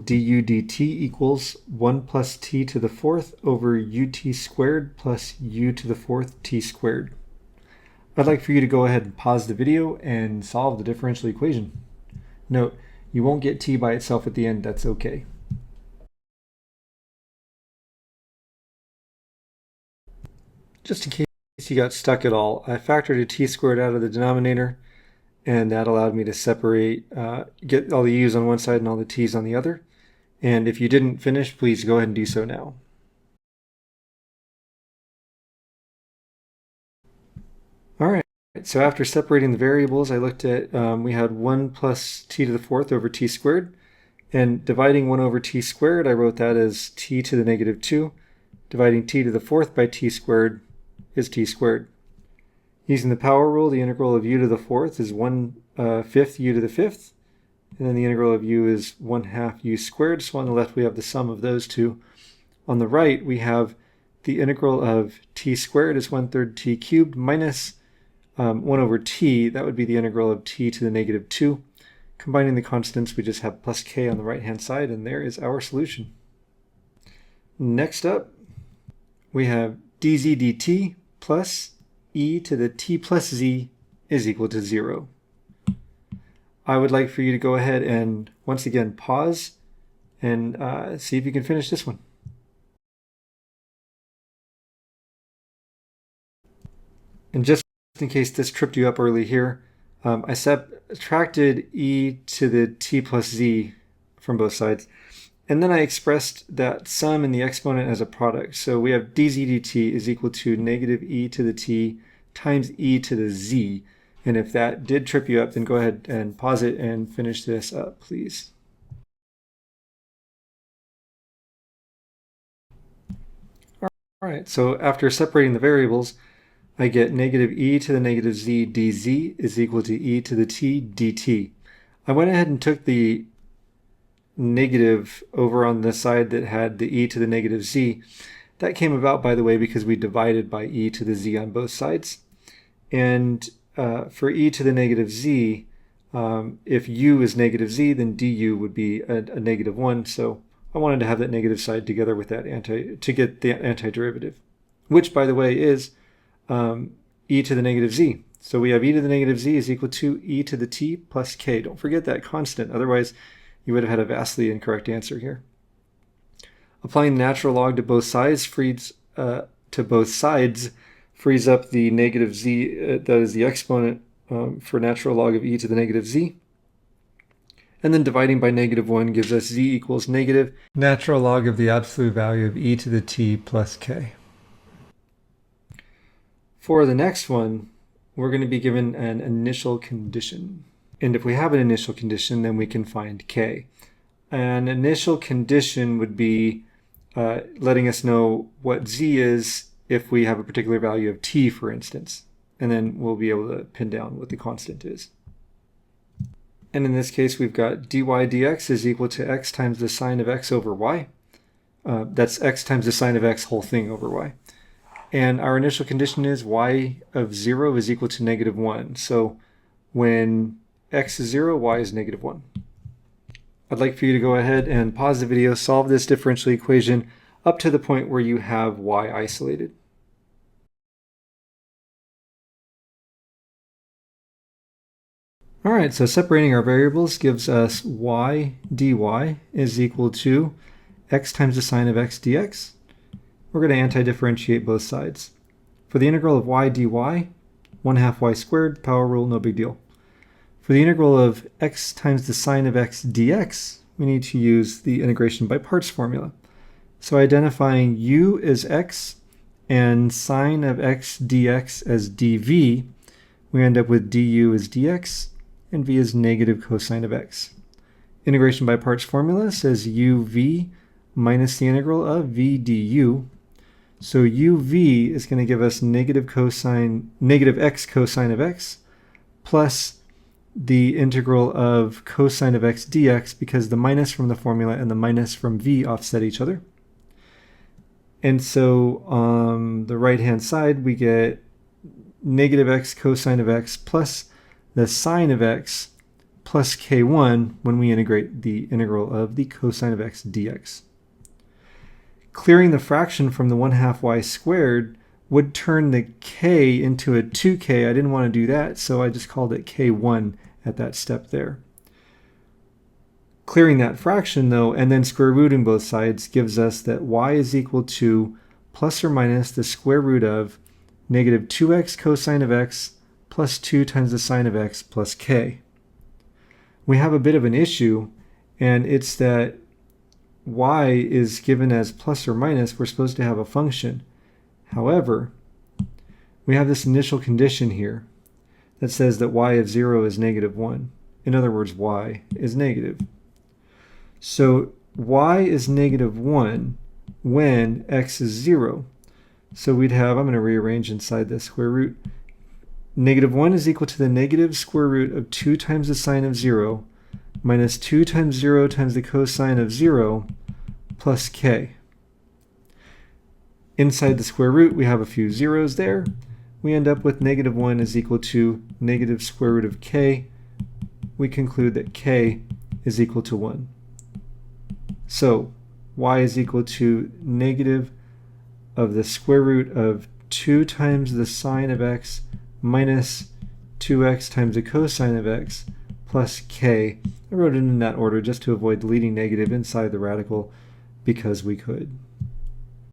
du dt equals 1 plus t to the fourth over ut squared plus u to the fourth t squared. I'd like for you to go ahead and pause the video and solve the differential equation. Note, you won't get t by itself at the end, that's okay. Just in case you got stuck at all, I factored a t squared out of the denominator, and that allowed me to separate, get all the u's on one side and all the t's on the other. And if you didn't finish, please go ahead and do so now. All right, so after separating the variables, I looked at, we had 1 plus t to the fourth over t squared. And dividing 1 over t squared, I wrote that as t to the negative 2. Dividing t to the fourth by t squared is t squared. Using the power rule, the integral of u to the fourth is 1/5 u to the fifth. And then the integral of u is 1/2 u squared. So on the left, we have the sum of those two. On the right, we have the integral of t squared is 1/3 t cubed minus 1 over t. That would be the integral of t to the negative 2. Combining the constants, we just have plus k on the right-hand side, and there is our solution. Next up, we have dz dt plus e to the t plus z is equal to 0. I would like for you to go ahead and once again pause and see if you can finish this one. And just in case this tripped you up early here, I subtracted e to the t plus z from both sides, and then I expressed that sum in the exponent as a product. So we have dz dt is equal to negative e to the t times e to the z. And if that did trip you up, then go ahead and pause it and finish this up, please. All right, so after separating the variables, I get negative e to the negative z dz is equal to e to the t dt. I went ahead and took the negative over on the side that had the e to the negative z. That came about, by the way, because we divided by e to the z on both sides. And for e to the negative z, if u is negative z, then du would be a negative 1. So I wanted to have that negative side together with that to get the antiderivative, which, by the way, is e to the negative z. So we have e to the negative z is equal to e to the t plus k. Don't forget that constant, otherwise you would have had a vastly incorrect answer here. Applying the natural log to both sides frees up the negative z, that is the exponent for natural log of e to the negative z. And then dividing by negative 1 gives us z equals negative natural log of the absolute value of e to the t plus k. For the next one, we're going to be given an initial condition. And if we have an initial condition, then we can find k. An initial condition would be letting us know what z is if we have a particular value of t, for instance. And then we'll be able to pin down what the constant is. And in this case, we've got dy dx is equal to x times the sine of x over y. That's x times the sine of x whole thing over y. And our initial condition is y of 0 is equal to negative 1. So when x is 0, y is negative 1. I'd like for you to go ahead and pause the video, solve this differential equation up to the point where you have y isolated. All right, so separating our variables gives us y dy is equal to x times the sine of x dx. We're going to anti-differentiate both sides. For the integral of y dy, 1/2 y squared, power rule, no big deal. For the integral of x times the sine of x dx, we need to use the integration by parts formula. So identifying u as x and sine of x dx as dv, we end up with du as dx and v is negative cosine of x. Integration by parts formula says uv minus the integral of v du. So uv is going to give us negative x cosine of x plus the integral of cosine of x dx, because the minus from the formula and the minus from v offset each other. And so on the right-hand side, we get negative x cosine of x plus the sine of x plus k1 when we integrate the integral of the cosine of x dx. Clearing the fraction from the 1/2 y squared would turn the k into a 2k. I didn't want to do that, so I just called it k1 at that step there. Clearing that fraction, though, and then square rooting both sides gives us that y is equal to plus or minus the square root of negative 2x cosine of x plus 2 times the sine of x plus k. We have a bit of an issue, and it's that y is given as plus or minus. We're supposed to have a function. However, we have this initial condition here that says that y of 0 is negative 1. In other words, y is negative. So y is negative 1 when x is 0. So we'd have, I'm going to rearrange inside the square root. Negative 1 is equal to the negative square root of 2 times the sine of 0 minus 2 times 0 times the cosine of 0 plus k. Inside the square root, we have a few zeros there. We end up with negative 1 is equal to negative square root of k. We conclude that k is equal to 1. So y is equal to negative of the square root of 2 times the sine of x minus 2x times the cosine of x plus k. I wrote it in that order just to avoid the leading negative inside the radical because we could.